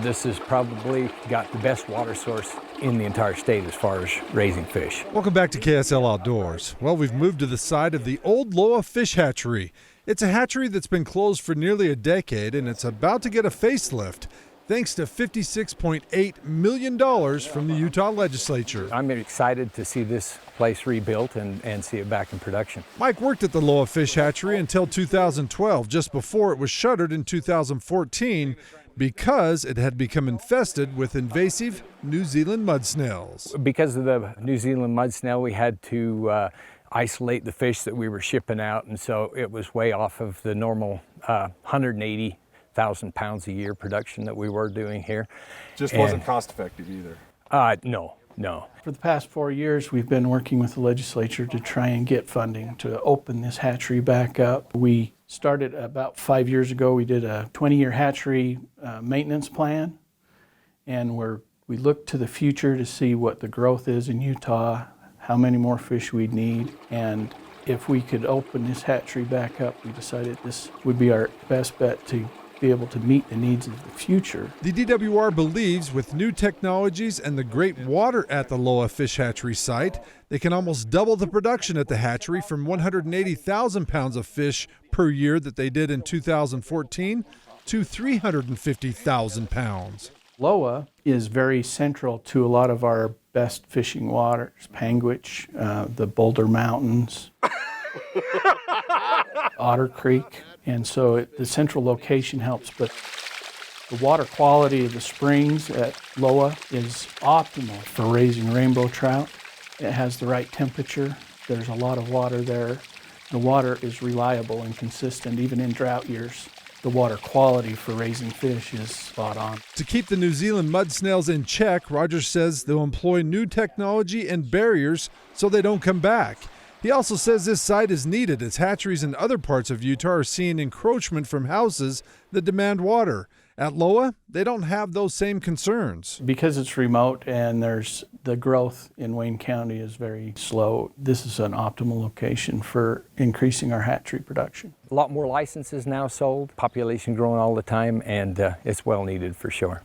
This has probably got the best water source in the entire state as far as raising fish. Welcome back to KSL Outdoors. Well, we've moved to the side of the old Loa Fish Hatchery. It's a hatchery that's been closed for nearly a decade, and it's about to get a facelift, thanks to $56.8 million from the Utah Legislature. I'm excited to see this place rebuilt and see it back in production. Mike worked at the Loa Fish Hatchery until 2012, just before it was shuttered in 2014 because it had become infested with invasive New Zealand mud snails. Because of the New Zealand mud snail, we had to isolate the fish that we were shipping out, and so it was way off of the normal 180,000 pounds a year production that we were doing here. Just wasn't cost effective either. No. For the past 4 years, we've been working with the legislature to try and get funding to open this hatchery back up. We started about 5 years ago. We did a 20-year hatchery maintenance plan, and we looked to the future to see what the growth is in Utah, how many more fish we'd need, and if we could open this hatchery back up, we decided this would be our best bet to be able to meet the needs of the future. The DWR believes with new technologies and the great water at the Loa Fish Hatchery site, they can almost double the production at the hatchery from 180,000 pounds of fish per year that they did in 2014 to 350,000 pounds. Loa is very central to a lot of our best fishing waters, Panguitch, the Boulder Mountains, Otter Creek, and so the central location helps, but the water quality of the springs at Loa is optimal for raising rainbow trout. It has the right temperature. There's a lot of water there. The water is reliable and consistent even in drought years. The water quality for raising fish is spot on. To keep the New Zealand mud snails in check, Rogers says they'll employ new technology and barriers so they don't come back. He also says this site is needed as hatcheries in other parts of Utah are seeing encroachment from houses that demand water. At Loa, they don't have those same concerns. Because it's remote and the growth in Wayne County is very slow, this is an optimal location for increasing our hatchery production. A lot more licenses now sold, population growing all the time, and it's well needed for sure.